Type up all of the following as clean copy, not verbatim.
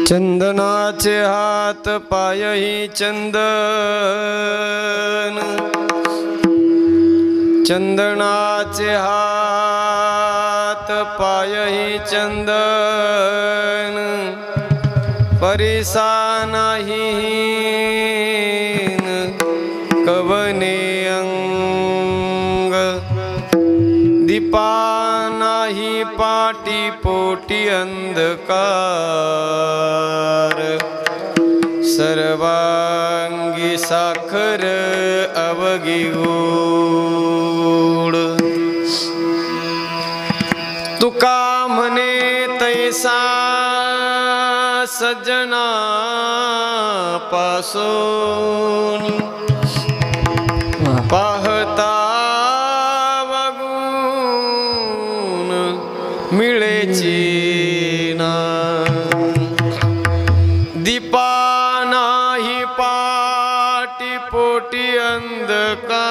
चंदनाचे हात पायही चंदन, चंदनाचे हात पायही चंदन, परिसा नाही कवने अंग, दीपा नाही पाटी पोटी अंधकार, सर्वांगी साखर अवघी गोड, तुका म्हणे तैसा सज्जना पासून पाहता वगून मिळेची ना, दीपा नाही पाटी पोटी अंधकार,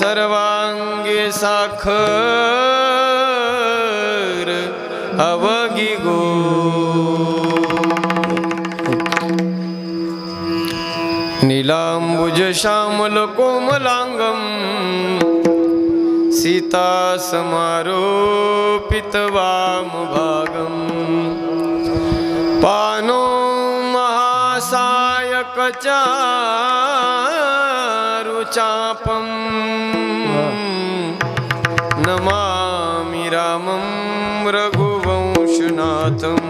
सर्वांगी साखर अवघी नीलांबुज श्यामल कोमलांगम, सीता समारोपित वामभागम, पानो महासायक चारुचापम, नमामि रामं रघुवंशनाथं,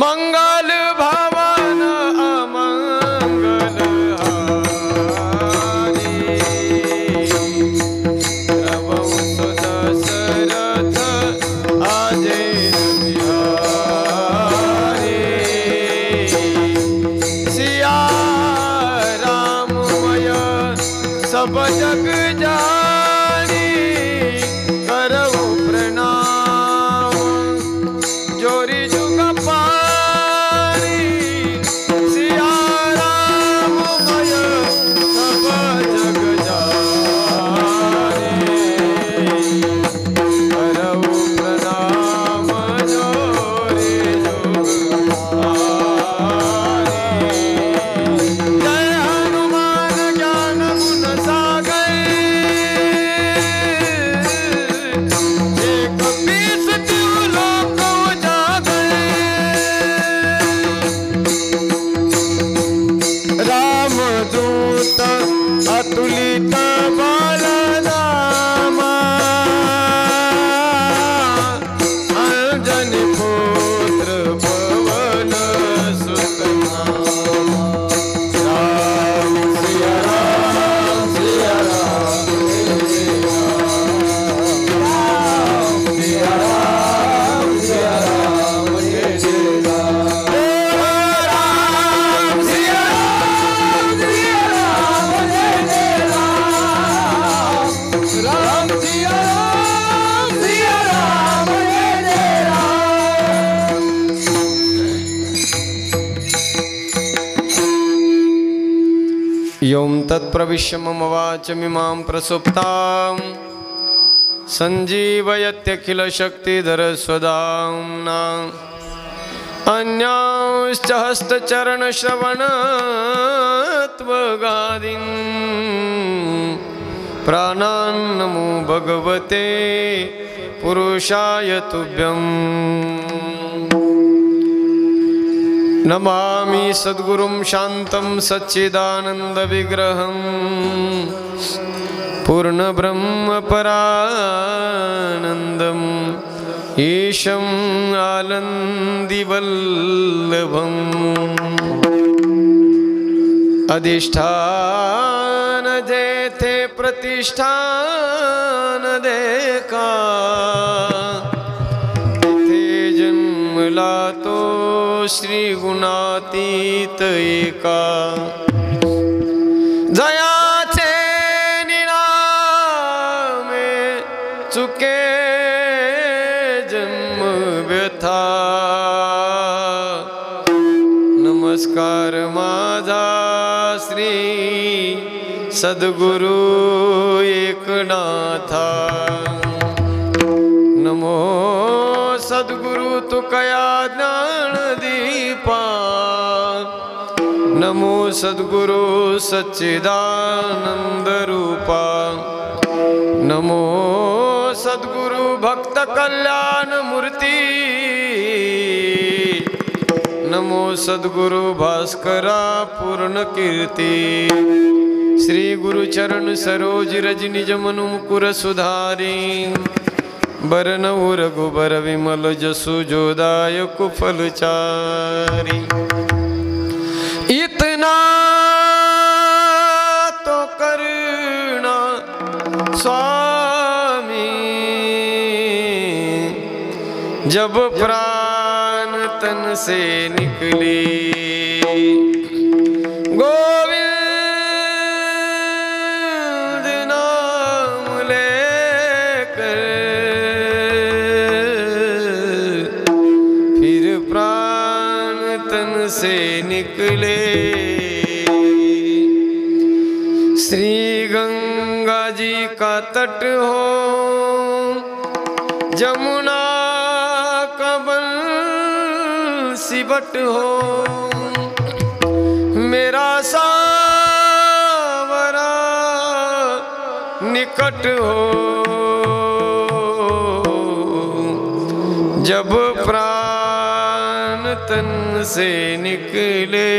मंगल भवन अमंगल हारी, रघुवंश दशरथ अजेय बिहारी, सिया राममय सब जग जानी, करऊ प्रणाम जोरी जुग पानी, सिया राममय सब जग जानी, करऊ प्रणाम जोरी जुग पानी, जय हनुमान ज्ञान गुण सागर, एक पीस त्रिलोक उजागर, रामदूत अतुलित बलधामा, अंजनी पुत्र पवन सुत नामा, राम सिया राम सिया राम सिया राम सिया राम जय जय राम, राम सिया राम सिया राम जय जय राम, राम सिया राम सिया राम जय जय राम। यों तत्प्रविश्य मम वाचमिमां प्रसुप्तां सञ्जीवयत्यखिलशक्तिधरस्वधाम्ना, अन्यांश्च हस्तचरणश्रवणत्वगादीन् प्राणान् नमो भगवते पुरुषाय तुभ्यम्। नमामि सद्गुरुं शान्तं सच्चिदानन्दविग्रहं, पूर्णब्रह्मपरानन्दम् ईशं आनन्दिवल्लभम्, अधिष्ठान जेथे प्रतिष्ठान देखा, तिथे जन्मला तो श्री गुणातीत एका, जयाचे निनामे चुके जन्म व्यथा, नमस्कार माझा श्री सद्गुरु एकनाथा, नमो सद्गुरु तुकया ज्ञान दीपा, नमो सद्गुरु सच्चिदानंद रूपा, नमो सद्गुरु भक्त कल्याण मूर्ति, नमो सद्गुरु भास्करा पूर्ण कीर्ति। श्री गुरु चरण सरोज रज निज मनु मुकुर सुधारी, बरनऊ रघुबर विमल जसु जोदायक फलचारी। इतना तो करना स्वामी, जब प्राण तन से निकली, गोविंद नाम लेकर फिर प्राण तन से निकले। श्री गंगा जी का तट हो, जमुना का बंसीबट हो, मेरा सावरा निकट हो, जब प्राण तन से निकले।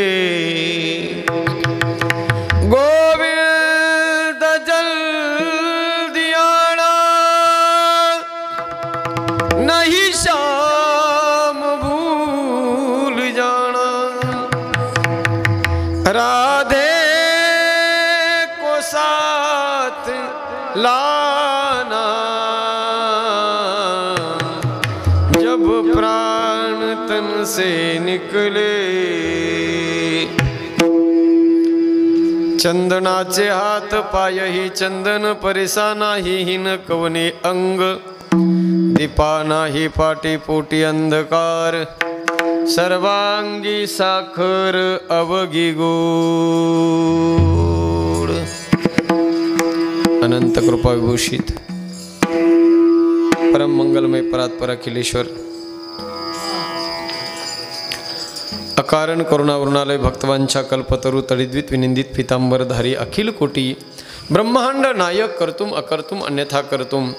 गोविंद जल्दी आना, नहीं शाम भूल जाना, राधे को साथ लाना, जब प्राण तन से निकले। चंदनाचे हात पायही चंदन, परिसा नाही हिन कवने अंग, दीपा नाही पाटी पोटी अंधकार, सर्वांगी साखर अवगी गोड। अनंत कृपा विभूषित परम मंगलमय परात्पर अखिलेश्वर, अकारण करुणावरुणालय भक्तवांच्या कल्पतरु तडिद्वित विनिंदित पीतांबरधारी, अखिल कोटी ब्रह्मांड नायक कर्तुम अकर्तुम अन्यथा कर्तुम,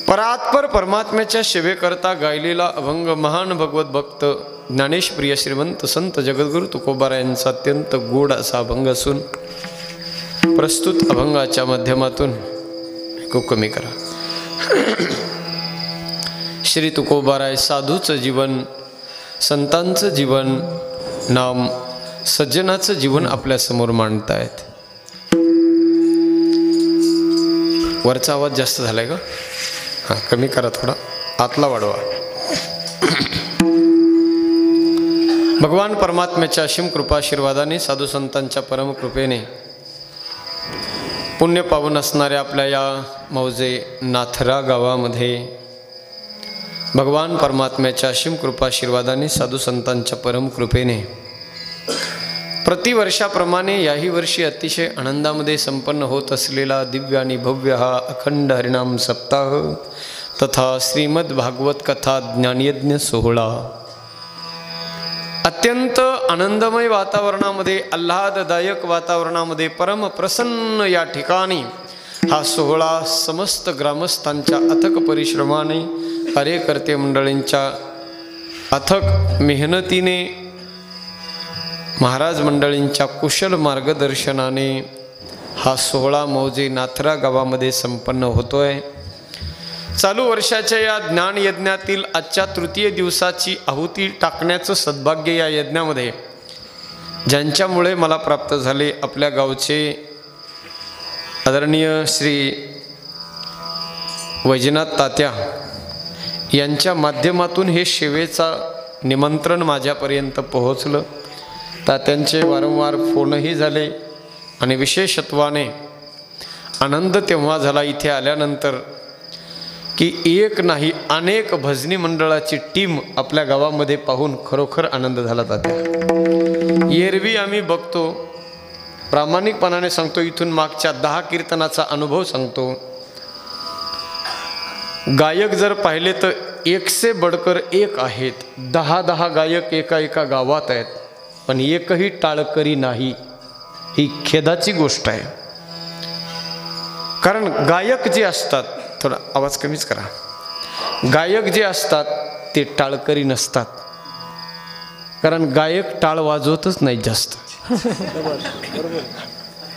परात्पर परमात्म्याच्या सेवेकरता गायलेला अभंग महान भगवत भक्त ज्ञानेश प्रिय श्रीमंत संत जगद्गुरु तुकोबारा यांचा अत्यंत गोड असा अभंग असून, प्रस्तुत अभंगाच्या माध्यमातून खूप कमी करा। श्री तुकोबाराय साधूचं जीवन, संतांचं जीवन, नाम सज्जनाचं जीवन आपल्या समोर मांडतायत। वरचा आवाज जास्त झालाय का? हां, कमी करा, थोडा आतला वाढवा। भगवान परमात्म्याच्या असीम कृपाशीर्वादाने, साधू संतांच्या परम कृपेने पुण्य पावन असणाऱ्या आपल्या या मौजे नाथरा गावामध्ये भगवान परमात्म्याच्या असीम कृपाशीर्वादाने, साधू संतांच्या परम कृपेने प्रतिवर्षाप्रमाणे याही वर्षी अतिशय आनंदामध्ये संपन्न होत असलेला दिव्य आणि भव्य हा अखंड हरिनाम सप्ताह तथा श्रीमद भागवत कथा ज्ञानयज्ञ सोहळा अत्यंत आनंदमय वातावरणामध्ये, आल्हाददायक वातावरणामध्ये, परम प्रसन्न या ठिकाणी हा सोहळा समस्त ग्रामस्थांच्या अथक परिश्रमाने, कार्यकर्ते मंडळींच्या अथक मेहनतीने, महाराज मंडळींच्या कुशल मार्गदर्शनाने हा सोहळा मौजे नाथरा गावामध्ये संपन्न होतोय। चालू वर्षाच्या या ज्ञान यज्ञातील आजच्या तृतीय दिवसाची आहुती टाकण्याचं सद्भाग्य या यज्ञामध्ये ज्यांच्यामुळे मला प्राप्त झाले, आपल्या गावचे आदरणीय श्री वैजनाथ तात्या यांच्या माध्यमातून हे सेवेचा निमंत्रण माझ्यापर्यंत पोहोचलं। तात्यांचे वारंवार फोनही झाले आणि विशेषत्वाने आनंद तेव्हा झाला इथे आल्यानंतर की एक नाही अनेक भजनी मंडळाची टीम आपल्या गावामध्ये पाहून खरोखर आनंद झाला। तात्या एरवी आम्ही बघतो, प्रामाणिकपणाने सांगतो, इथून मागच्या 10 कीर्तनाचा अनुभव सांगतो, गायक जर पाहिले तर एक से बढ़कर एक आहेत, 10 गायक एका एका गावात आहेत, पण एकही टाळकरी नाही. ही खेदाची गोष्ट आहे. कारण गायक जे असतात, थोडा आवाज कमीच करा, गायक जे असतात ते टाळकरी नसतात. कारण गायक टाळ वाजवतच नाही जास्त.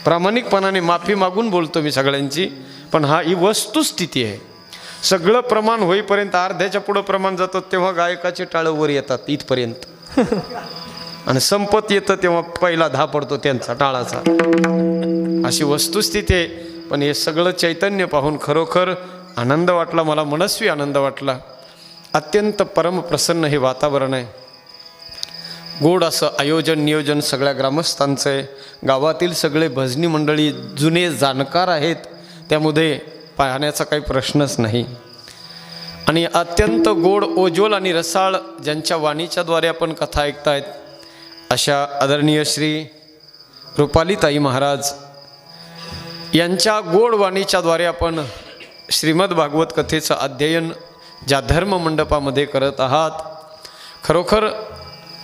प्रामाणिकपणाने माफी मागून बोलतो मी सगळ्यांची, पण ही वस्तुस्थिती आहे. सगळं प्रमाण होईपर्यंत अर्ध्याच्या पुढं प्रमाण जातं तेव्हा गायकाचे टाळं वर येतात इथपर्यंत, आणि संपत येतं तेव्हा पहिला धा पडतो त्यांचा टाळाचा. अशी वस्तुस्थिती आहे. पण हे सगळं चैतन्य पाहून खरोखर आनंद वाटला, मला मनस्वी आनंद वाटला. अत्यंत परमप्रसन्न हे वातावरण आहे. गोड असं आयोजन नियोजन सगळ्या ग्रामस्थांचं आहे. गावातील सगळे भजनी मंडळी जुने जाणकार आहेत, त्यामध्ये पाहण्याचा काही प्रश्नच नाही. आणि अत्यंत गोड ओज्वल आणि रसाळ ज्यांच्या वाणीच्याद्वारे आपण कथा ऐकतायत अशा आदरणीय श्री रुपालीताई महाराज यांच्या गोड वाणीच्याद्वारे आपण श्रीमद भागवत कथेचं अध्ययन ज्या धर्म मंडपामध्ये करत आहात. खरोखर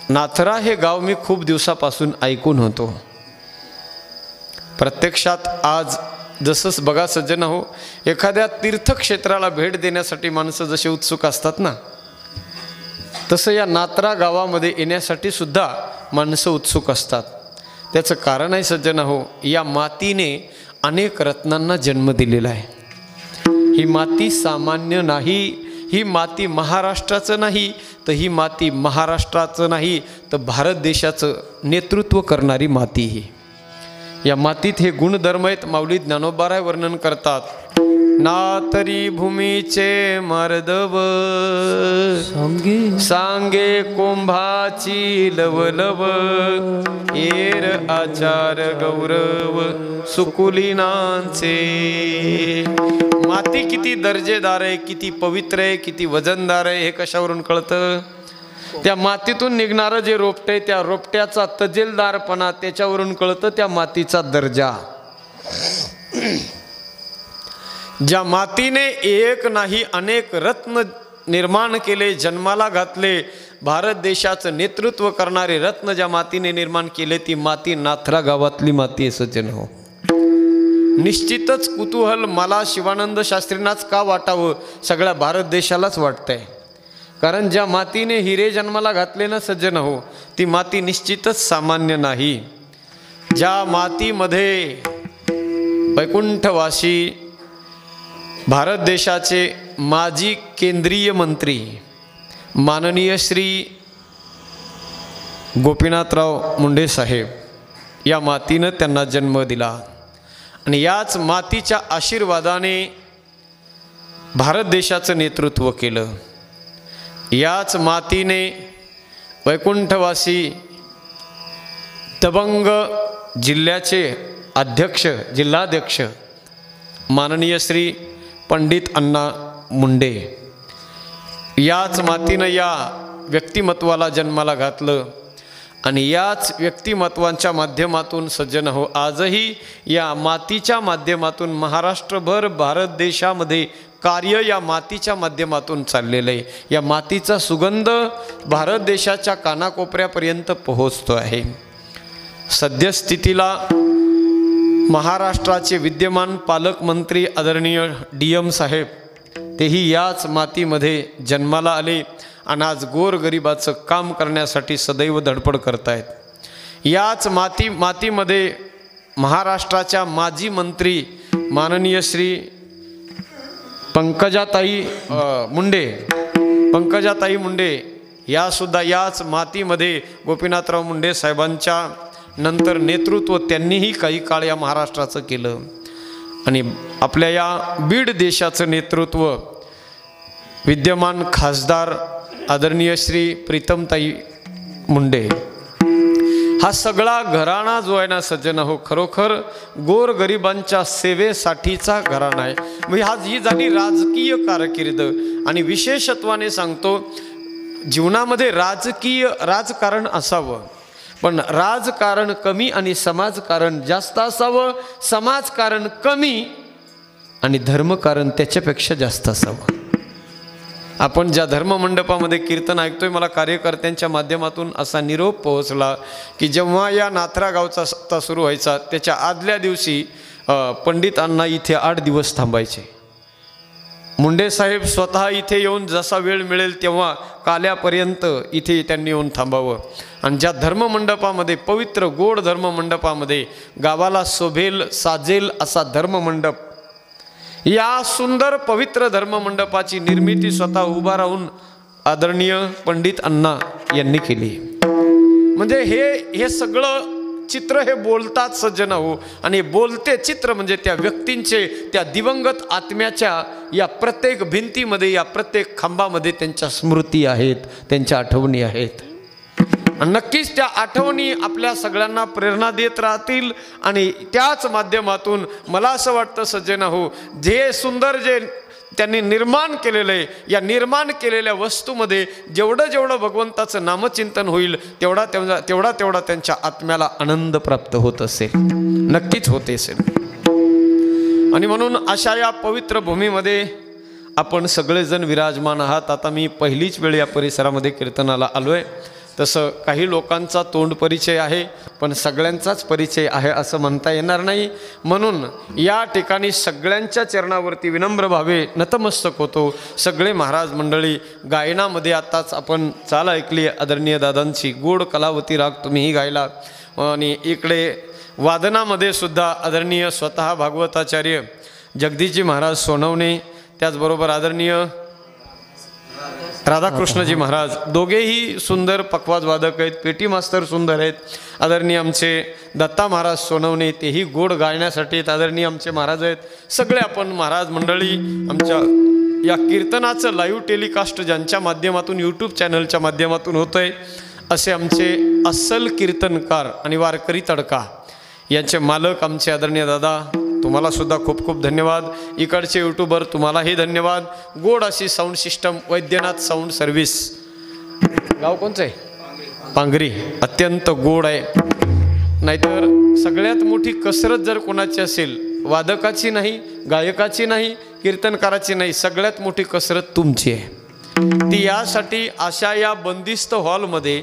नाथरा हे गाव मी खूप दिवसापासून ऐकून होतो. प्रत्यक्षात आज जसंच बघा सज्जन हो, एखाद्या तीर्थक्षेत्राला भेट देण्यासाठी माणसं जसे उत्सुक असतात ना, तसं या नात्रा गावामध्ये येण्यासाठी सुद्धा माणसं उत्सुक असतात. त्याचं कारण आहे सज्जन हो, या मातीने अनेक रत्नांना जन्म दिलेला आहे. ही माती सामान्य नाही, ही माती महाराष्ट्राचं नाही, तर ही माती महाराष्ट्राचं नाही तर भारत देशाचं नेतृत्व करणारी माती ही. या मातीत हे गुणधर्म आहेत. माऊली ज्ञानोबाराय वर्णन करतात. नातरी भूमीचे मार्दव सांगे कोंभाची लवलव, येर आचार गौरव सुकुलीनांचे. माती किती दर्जेदार आहे, किती पवित्र आहे, किती वजनदार आहे हे कशावरून कळतं? त्या मातीतून निघणारं जे रोपटे, त्या रोपट्याचा तजेलदारपणा त्याच्यावरून कळतं त्या मातीचा दर्जा. ज्या मातीने एक नाही अनेक रत्न निर्माण केले, जन्माला घातले, भारत देशाचं नेतृत्व करणारे रत्न ज्या मातीने निर्माण केले, ती माती नाथरा गावातली माती आहे सज्जन हो. निश्चितच कुतूहल मला शिवानंद शास्त्रींनाच का वाटावं, सगळ्या भारत देशालाच वाटतंय. कारण ज्या मातीने हिरे जन्माला घातले ना सज्जन हो, ती माती निश्चितच सामान्य नाही. ज्या मातीमध्ये वैकुंठवासी भारत देशाचे माजी केंद्रीय मंत्री माननीय श्री गोपीनाथराव मुंडे साहेब, या मातीनं त्यांना जन्म दिला. आणि याच मातीच्या आशीर्वादाने भारत देशाचं नेतृत्व केलं. याच मातीने वैकुंठवासी दबंग जिल्ह्याचे अध्यक्ष जिल्हाध्यक्ष माननीय श्री पंडित अण्णा मुंडे, याच मातीनं या व्यक्तिमत्वाला जन्माला घातलं. आणि याच व्यक्तिमत्वांच्या माध्यमातून सज्जन हो, आजही या मातीच्या माध्यमातून महाराष्ट्रभर भारत देशामध्ये कार्य या मातीच्या माध्यमातून चाललेलं आहे. या मातीचा सुगंध भारत देशाच्या कानाकोपऱ्यापर्यंत पोहोचतो आहे. सद्यस्थितीला महाराष्ट्राचे विद्यमान पालकमंत्री आदरणीय DM साहेब, तेही याच मातीमध्ये जन्माला आले आणि आज गोरगरिबाचं काम करण्यासाठी सदैव धडपड करतायत. याच मातीमध्ये महाराष्ट्राच्या माजी मंत्री माननीय श्री पंकजाताई मुंडे यासुद्धा याच मातीमध्ये गोपीनाथराव मुंडे साहेबांच्या नंतर नेतृत्व त्यांनीही काही काळ या महाराष्ट्राचं केलं. आणि आपल्या या बीड देशाचं नेतृत्व विद्यमान खासदार आदरणीय श्री प्रीतमताई मुंडे, हा सगळा घराणा जो आहे ना सज्जन हो, खरोखर गोरगरिबांच्या सेवेसाठीचा घराणा आहे. म्हणजे ही झाली राजकीय कारकीर्द. आणि विशेषत्वाने सांगतो, जीवनामध्ये राजकारण असावं, पण राजकारण कमी आणि समाजकारण जास्त असावं. समाजकारण कमी आणि धर्मकारण त्याच्यापेक्षा जास्त असावं. आपण ज्या धर्ममंडपामध्ये कीर्तन ऐकतोय, मला कार्यकर्त्यांच्या माध्यमातून असा निरोप पोहोचला की जेव्हा या नाथरा गावचा सप्ताह सुरू व्हायचा त्याच्या आदल्या दिवशी पंडित अण्णा इथे 8 दिवस थांबायचे. मुंडे साहेब स्वतः इथे येऊन जसा वेळ मिळेल तेव्हा काल्यापर्यंत इथे त्यांनी येऊन थांबावं. आणि ज्या धर्ममंडपामध्ये, पवित्र गोड धर्ममंडपामध्ये, गावाला शोभेल साजेल असा धर्ममंडप, या सुंदर पवित्र धर्ममंडपाची निर्मिती स्वतः उभा राहून आदरणीय पंडित अण्णा यांनी केली. म्हणजे हे सगळं चित्र हे बोलतात सज्जन हो. आणि बोलते चित्र म्हणजे त्या व्यक्तींचे, त्या दिवंगत आत्म्याच्या या प्रत्येक भिंतीमध्ये, या प्रत्येक खांबामध्ये त्यांच्या स्मृती आहेत, त्यांच्या आठवणी आहेत. आणि नक्कीच त्या आठवणी आपल्या सगळ्यांना प्रेरणा देत राहतील. आणि त्याच माध्यमातून मला असं वाटतं सज्जन हो, जे सुंदर जे त्यांनी निर्माण केलेलं आहे, या निर्माण केलेल्या वस्तूमध्ये जेवढं भगवंताचं नामचिंतन होईल तेवढा त्यांच्या आत्म्याला आनंद प्राप्त होत असेल, नक्कीच होते असेल. आणि म्हणून अशा या पवित्र भूमीमध्ये आपण सगळेजण विराजमान आहात. आता मी पहिलीच वेळ या परिसरामध्ये कीर्तनाला आलो आहे. तसं काही लोकांचा तोंड परिचय आहे, पण सगळ्यांचाच परिचय आहे असं म्हणता येणार नाही. म्हणून या ठिकाणी सगळ्यांच्या चरणावरती विनम्र भावे नतमस्तक होतो. सगळे महाराज मंडळी, गायनामध्ये आताच आपण चाल ऐकली आदरणीय दादांची, गोड कलावती राग तुम्हीही गायला. आणि इकडे वादनामध्ये सुद्धा आदरणीय स्वतः भागवताचार्य जगदीशजी महाराज सोनवणे, त्याचबरोबर आदरणीय राधाकृष्णजी महाराज, दोघेही सुंदर पखवाज वादक आहेत. पेटी मास्तर सुंदर आहेत. आदरणीय आमचे दत्ता महाराज सोनवणे, तेही गोड गायण्यासाठी आहेत. आदरणीय आमचे महाराज आहेत. सगळे आपण महाराज मंडळी आमच्या या कीर्तनाचं लाईव्ह टेलिकास्ट ज्यांच्या माध्यमातून, यूट्यूब चॅनलच्या माध्यमातून होतं आहे, असे आमचे अस्सल कीर्तनकार आणि वारकरी तडका यांचे मालक आमचे आदरणीय दादा, तुम्हाला सुद्धा खूप खूप धन्यवाद. इकडचे यूट्यूबर तुम्हालाही धन्यवाद. गोड अशी sound system Vaidyanath sound service, गाव कोणचं आहे? पांगरी. अत्यंत गोड आहे. नाहीतर सगळ्यात मोठी कसरत जर कोणाची असेल, वादकाची नाही, गायकाची नाही, कीर्तनकाराची नाही, सगळ्यात मोठी कसरत तुमची आहे. ती यासाठी अशा या बंदिस्त हॉलमध्ये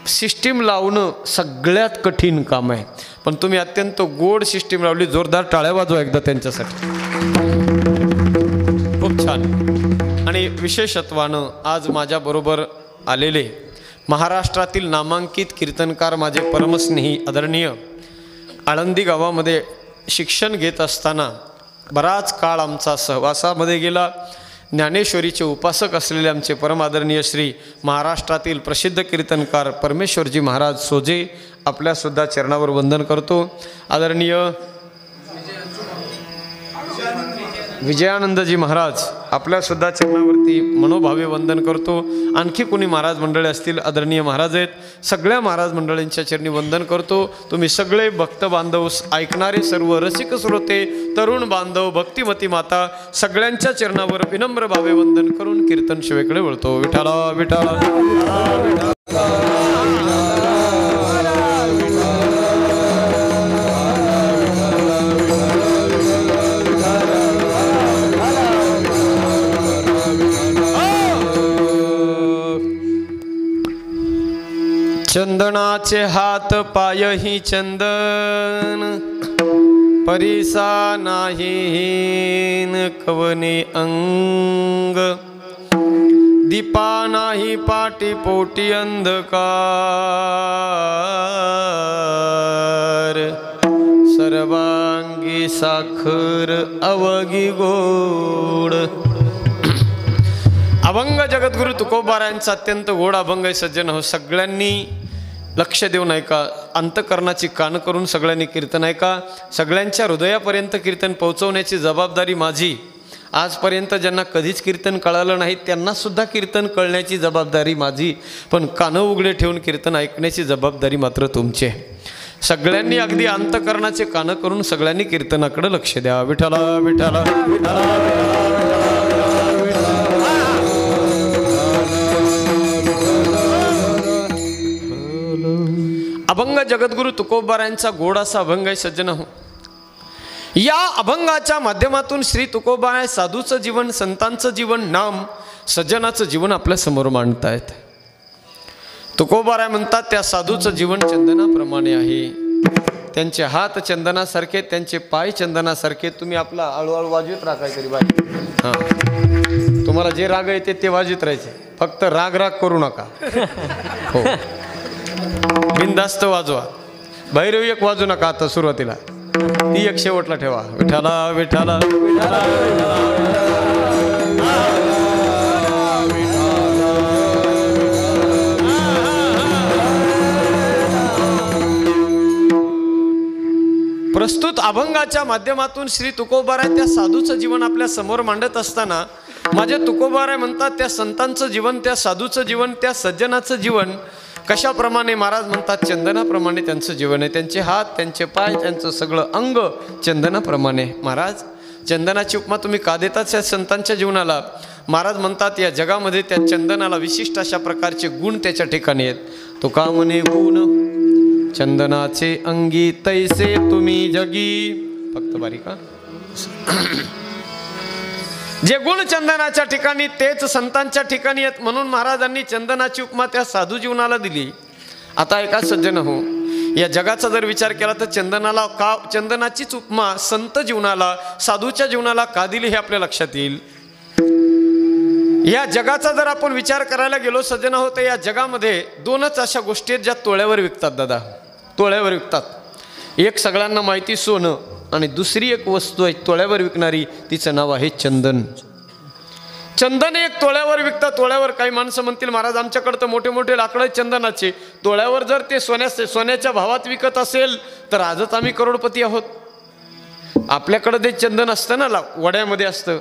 सिस्टीम लावणं सगळ्यात कठीण काम आहे. पण तुम्ही अत्यंत गोड सिस्टीम लावली. जोरदार टाळ्या वाजवा एकदा त्यांच्यासाठी. खूप छान. आणि विशेषत्वानं आज माझ्याबरोबर आलेले महाराष्ट्रातील नामांकित कीर्तनकार, माझे परमस्नेही आदरणीय, आळंदी गावामध्ये शिक्षण घेत असताना बराच काळ आमचा सहवासामध्ये गेला. ज्ञानेश्वरीचे उपासक असलेले आमचे परम आदरणीय श्री महाराष्ट्रातील प्रसिद्ध कीर्तनकार परमेश्वरजी महाराज सोजे, आपल्यासुद्धा चरणावर वंदन करतो. आदरणीय विजयानंदजी महाराज, आपल्यासुद्धा चरणावरती मनोभावे वंदन करतो. आणखी कोणी महाराज मंडळी असतील, आदरणीय महाराज आहेत, सगळ्या महाराज मंडळींच्या चरणी वंदन करतो. तुम्ही सगळे भक्त बांधव, ऐकणारे सर्व रसिक श्रोते, तरुण बांधव, भक्तिमती माता, सगळ्यांच्या चरणावर विनम्र भावे वंदन करून कीर्तन शिवेकडे वळतो. विठाला विठाला. चंदनाचे हात पायही चंदन, परिसा नाही कवने अंग, दीपा नाही पाटी पोटी अंधकार, सर्वांगी साखर अवघी गोड. अभंग जगद्गुरु तुकोबारायांचा अत्यंत गोड अभंग आहे सज्जन हो. सगळ्यांनी लक्ष देऊन ऐका, अंतकरणाची कान करून सगळ्यांनी कीर्तन ऐका. सगळ्यांच्या हृदयापर्यंत कीर्तन पोहोचवण्याची जबाबदारी माझी. आजपर्यंत ज्यांना कधीच कीर्तन कळालं नाही त्यांनासुद्धा कीर्तन कळण्याची जबाबदारी माझी. पण कानं उघडे ठेवून कीर्तन ऐकण्याची जबाबदारी मात्र तुमची आहे. सगळ्यांनी अगदी अंतकरणाचे कानं करून सगळ्यांनी कीर्तनाकडे लक्ष द्या. विठाला विठाला विठाला. अभंग जगद्गुरु तुकोबारायांचा गोड असा अभंग आहे सज्जन हो. या अभंगाच्या माध्यमातून श्री तुकोबा साधूचं जीवन, संतांचं जीवन, नाम सज्जनाचं जीवन आपल्या समोर मांडतायत. तुकोबाराय म्हणतात त्या साधूचं जीवन चंदनाप्रमाणे आहे. त्यांचे हात चंदनासारखे, त्यांचे पाय चंदनासारखे. तुम्ही आपला हळूहळू वाजवीत राहा काहीतरी बाई. हां, तुम्हाला जे राग येते ते वाजवीत राहायचे, फक्त राग राग करू नका. हो, बिनधास्त वाजवा. भैरवी एक वाजू नका आता सुरुवातीला, ती एक शेवटला ठेवा. विठाला विठाला विठाला प्रस्तुत अभंगाच्या माध्यमातून श्री तुकोबाराय त्या साधूचं जीवन आपल्या समोर मांडत असताना माझे तुकोबाराय म्हणतात त्या संतांचं जीवन, त्या साधूचं जीवन, त्या सज्जनाचं जीवन कशाप्रमाणे महाराज म्हणतात चंदनाप्रमाणे त्यांचं जीवन आहे. त्यांचे हात, त्यांचे पाय, त्यांचं सगळं अंग चंदनाप्रमाणे. महाराज चंदनाची उपमा तुम्ही का देतात त्या संतांच्या जीवनाला? महाराज म्हणतात या जगामध्ये त्या चंदनाला विशिष्ट अशा प्रकारचे गुण त्याच्या ठिकाणी आहेत. तो का म्हणे गुण चंदनाचे अंगी तैसे तुम्ही जगी. फक्त बारीक हा. जे गुण चंदनाच्या ठिकाणी तेच संतांच्या ठिकाणी आहेत, म्हणून महाराजांनी चंदनाची उपमा त्या साधू जीवनाला दिली. आता एका सज्जन हो, या जगाचा जर विचार केला तर चंदनाला का, चंदनाचीच उपमा संत जीवनाला, साधूच्या जीवनाला का दिली हे आपल्या लक्षात येईल. या जगाचा जर आपण विचार करायला गेलो सज्जन हो, तर या जगामध्ये दोनच अशा गोष्टी आहेत ज्या तोळ्यावर विकतात. दादा, तोळ्यावर विकतात. एक सगळ्यांना माहिती सोनं, आणि दुसरी एक वस्तू आहे तोळ्यावर विकणारी, तिचं नाव आहे चंदन. चंदन एक तोळ्यावर विकतात. तोळ्यावर काही माणसं म्हणतील महाराज आमच्याकडे तर मोठे मोठे लाकडं आहेत चंदनाचे, तोळ्यावर जर ते सोन्याच्या भावात विकत असेल तर आजच आम्ही करोडपती आहोत. आपल्याकडं ते चंदन असतं ना, वड्यामध्ये असतं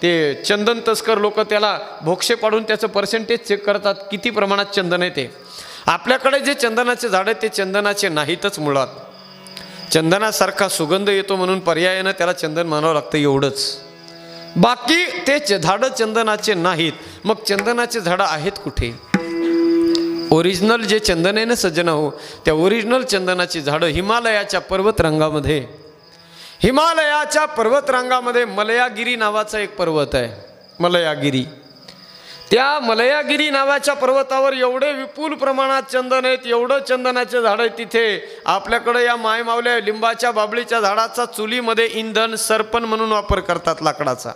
ते चंदन, तस्कर लोक त्याला भोक्षे पाडून त्याचं पर्सेंटेज चेक करतात किती प्रमाणात चंदन आहे ते. आपल्याकडे जे चंदनाचे झाड आहेत ते चंदनाचे नाहीतच मुळात. चंदनासारखा सुगंध येतो म्हणून पर्यायानं त्याला चंदन म्हणावं लागतं एवढंच. बाकी ते झाडं चंदनाचे नाहीत. मग चंदनाचे झाडं आहेत कुठे? ओरिजिनल जे चंदन आहे ना सज्जन हो, त्या ओरिजिनल चंदनाची झाडं हिमालयाच्या पर्वतरांगामध्ये, हिमालयाच्या पर्वतरांगामध्ये मलयागिरी नावाचा एक पर्वत आहे. मलयागिरी, त्या मलयागिरी नावाच्या पर्वतावर एवढे विपुल प्रमाणात चंदन आहेत, एवढं चंदनाचे झाड आहेत तिथे. आपल्याकडे या मायमावल्या लिंबाच्या बाबळीच्या झाडाचा चुलीमध्ये इंधन सरपण म्हणून वापर करतात लाकडाचा.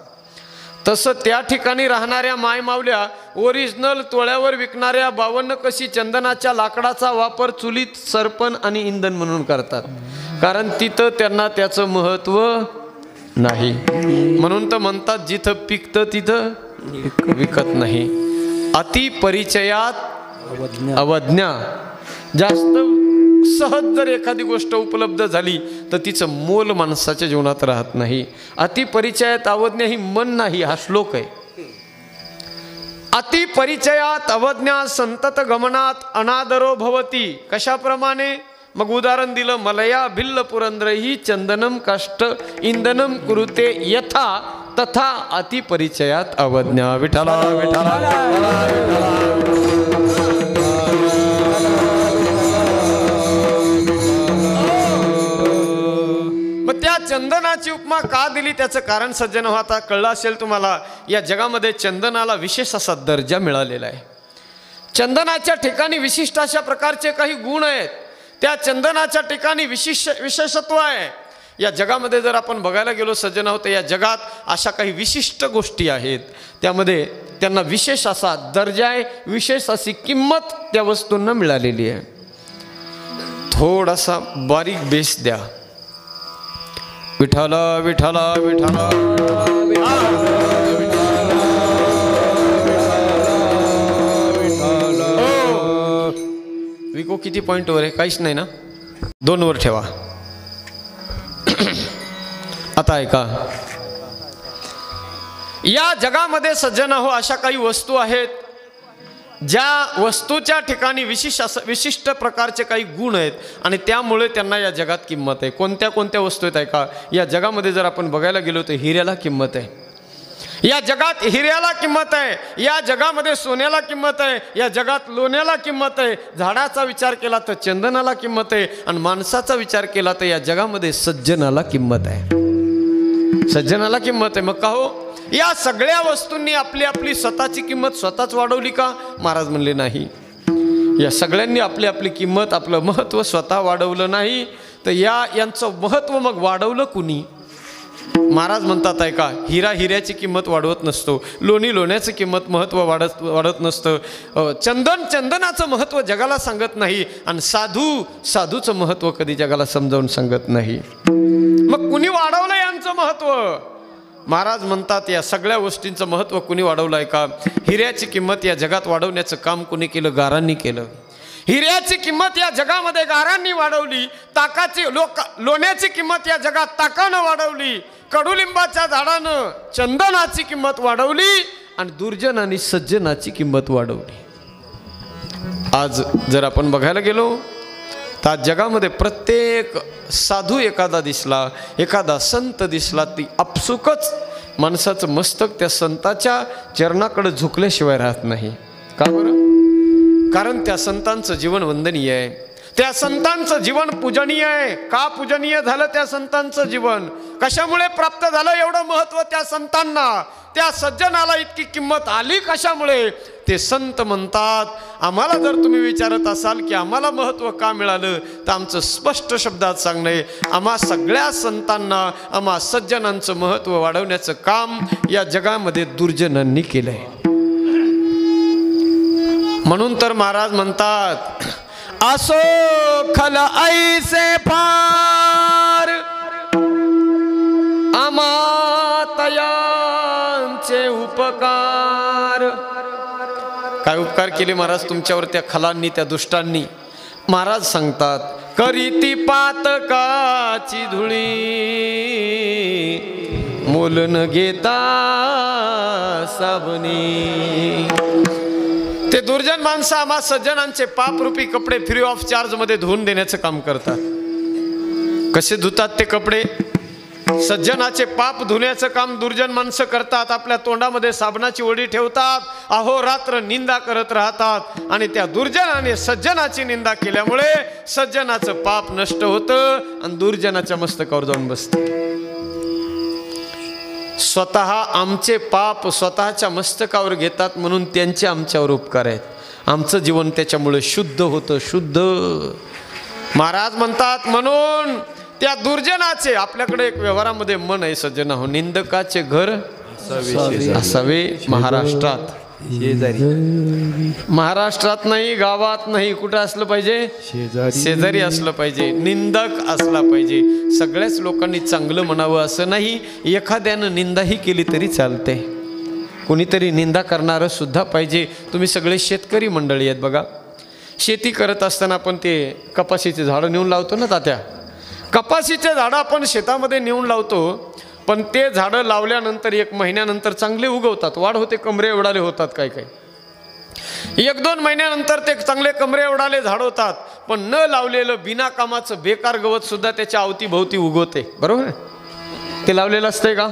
तसं त्या ठिकाणी राहणाऱ्या मायमावल्या ओरिजिनल तोळ्यावर विकणाऱ्या 52 कशी चंदनाच्या लाकडाचा वापर चुलीत सरपण आणि इंधन म्हणून करतात. कारण तिथं त्यांना त्याचं महत्त्व नाही. म्हणून तर म्हणतात जिथं पिकतं तिथं विकत नाही. अति परिचयात अवज्ञा. जास्त सहज जर एखादी गोष्ट उपलब्ध झाली तर तिचं मोल माणसाच्या जीवनात राहत नाही. अति परिचयात अवज्ञा ही मन नाही, हा श्लोक आहे. अति परिचयात अवज्ञा संतत गमनात अनादरो भवती. कशाप्रमाणे? मग उदाहरण दिलं, मलया भिल्ल पुरंद्रही चंदनम काष्ट इंधनम कुरुते यथा तथा अति परिचयात अवज्ञा. विठाला विठाला. मग त्या चंदनाची उपमा का दिली त्याचं कारण सज्जन हो आता कळलं असेल तुम्हाला. या जगामध्ये चंदनाला विशेष असा दर्जा मिळालेला आहे. चंदनाच्या ठिकाणी विशिष्ट अशा प्रकारचे काही गुण आहेत. त्या चंदनाच्या ठिकाणी विशेषत्व आहे. या जगामध्ये जर आपण बघायला गेलो सज्जन आहोत, या जगात अशा काही विशिष्ट गोष्टी आहेत, त्यामध्ये त्यांना विशेष असा दर्जा आहे, विशेष अशी किंमत त्या वस्तूंना मिळालेली आहे. थोडासा बारीक बेस द्या. विठाला विठाला विठाला. विको किती पॉईंटवर आहे? काहीच नाही ना, 2 वर ठेवा. आता ऐका, या जगामध्ये सज्जन हो अशा काही वस्तू आहेत ज्या वस्तूच्या ठिकाणी विशिष्ट प्रकारचे काही गुण आहेत आणि त्यामुळे त्यांना या जगात किंमत आहे. कोणत्या कोणत्या वस्तू आहेत ऐका. या जगामध्ये जर आपण बघायला गेलो तर हिऱ्याला किंमत आहे. या जगात हिऱ्याला किंमत आहे. या जगामध्ये सोन्याला किंमत आहे. या जगात लोण्याला किंमत आहे. झाडाचा विचार केला तर चंदनाला किंमत आहे. आणि माणसाचा विचार केला तर या जगामध्ये सज्जनाला किंमत आहे. सज्जनाला किंमत आहे. मग का हो, या सगळ्या वस्तूंनी आपली आपली स्वतःची किंमत स्वतःच वाढवली का? महाराज म्हणले नाही. या सगळ्यांनी आपली आपली किंमत, आपलं महत्त्व स्वतः वाढवलं नाही, तर यांचं महत्त्व मग वाढवलं कुणी? महाराज म्हणतात ऐका, हिरा हिऱ्याची किंमत वाढवत नसतो, लोणी लोण्याची किंमत महत्त्व वाढत नसतं, चंदन चंदनाचं महत्त्व जगाला सांगत नाही, आणि साधूचं महत्त्व कधी जगाला समजावून सांगत नाही. मग कुणी वाढवलं यांचं महत्त्व? महाराज म्हणतात या सगळ्या गोष्टींचं महत्त्व कुणी वाढवलं आहे का? हिऱ्याची किंमत या जगात वाढवण्याचं काम कुणी केलं? गारांनी केलं. हिऱ्याची किंमत या जगामध्ये गारांनी वाढवली, लोण्याची किंमत या जगात ताकानं वाढवली, कडुलिंबाच्या झाडानं चंदनाची किंमत वाढवली, आणि दुर्जन आणि सज्जनाची किंमत वाढवली. आज जर आपण बघायला गेलो तर आज जगामध्ये प्रत्येक साधू एखादा दिसला, एखादा संत दिसला, ती आपसुकच माणसाचं मस्तक त्या संताच्या चरणाकडे झुकल्याशिवाय राहत नाही. का बरं? कारण त्या संतांचं जीवन वंदनीय आहे, त्या संतांचं जीवन पूजनीय आहे. का पूजनीय झालं त्या संतांचं जीवन? कशामुळे प्राप्त झालं एवढं महत्त्व त्या संतांना? त्या सज्जनाला इतकी किंमत आली कशामुळे? ते संत म्हणतात, आम्हाला जर तुम्ही विचारत असाल की आम्हाला महत्त्व का मिळालं, तर आमचं स्पष्ट शब्दात सांगणं आहे, आम्हा सगळ्या संतांना, आम्हा सज्जनांचं महत्त्व वाढवण्याचं काम या जगामध्ये दुर्जनांनी केलंय. म्हणून तर महाराज म्हणतात, असो खल ऐसे फार आमातयांचे उपकार. काय उपकार केले महाराज तुमच्यावर त्या खलांनी, त्या दुष्टांनी? महाराज सांगतात, करीती पातकाची धुळी मोल न घेता साबणी. ते दुर्जन माणसं आम्हा सज्जनांचे पापरूपी कपडे फ्री ऑफ चार्ज मध्ये धुवून देण्याचं काम करतात. कसे धुतात ते कपडे? सज्जनाचे पाप धुण्याचं काम दुर्जन माणसं करतात. आपल्या तोंडामध्ये साबणाची वडी ठेवतात, अहोरात्र निंदा करत राहतात, आणि त्या दुर्जन आणि सज्जनाची निंदा केल्यामुळे सज्जनाचं पाप नष्ट होतं आणि दुर्जनाच्या मस्तकावर जाऊन बसतं. स्वतः आमचे पाप स्वतःच्या मस्तकावर घेतात म्हणून त्यांचे आमच्यावर उपकार आहेत. आमचं जीवन त्याच्यामुळे शुद्ध होतं, शुद्ध. महाराज म्हणतात, म्हणून त्या दुर्जनाचे, आपल्याकडे एक व्यवहारामध्ये मन आहे सज्जना हो, निंदकाचे घर असावे महाराष्ट्रात. महाराष्ट्रात नाही, गावात नाही, कुठं असलं पाहिजे? शेजारी असलं पाहिजे, निंदक असला पाहिजे. सगळ्याच लोकांनी चांगलं म्हणावं असं नाही, एखाद्यानं निंदाही केली तरी चालते. कोणीतरी निंदा करणारं सुद्धा पाहिजे. तुम्ही सगळे शेतकरी मंडळी आहेत बघा. शेती करत असताना आपण ते कपाशीचे झाडं नेऊन लावतो ना तात्या. कपाशीचे झाडं आपण शेतामध्ये नेऊन लावतो, पण ते झाडं लावल्यानंतर 1 महिन्यानंतर चांगले उगवतात, वाढ होते, कमरे एवढाले होतात. काय काय 1-2 महिन्यानंतर ते चांगले कमरे एवढाले झाड होतात. पण न लावलेलं बिना कामाचं बेकार गवत सुद्धा त्याच्या अवतीभोवती उगवते. बरोबर? ते लावलेलं असतंय का?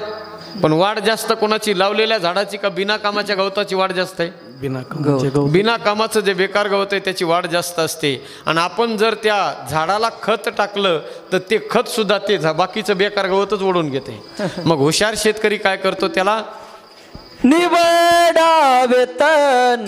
पण वाढ जास्त कोणाची, लावलेल्या झाडाची का बिना कामाच्या गवताची वाढ जास्त आहे? बिना कामाचं जे बेकार गवत आहे त्याची वाढ जास्त असते. आणि आपण जर त्या झाडाला खत टाकलं तर ते खत सुद्धा ते बाकीचं बेकार गवतच ओढून घेते. मग हुशार शेतकरी काय करतो, त्याला निवडावे तन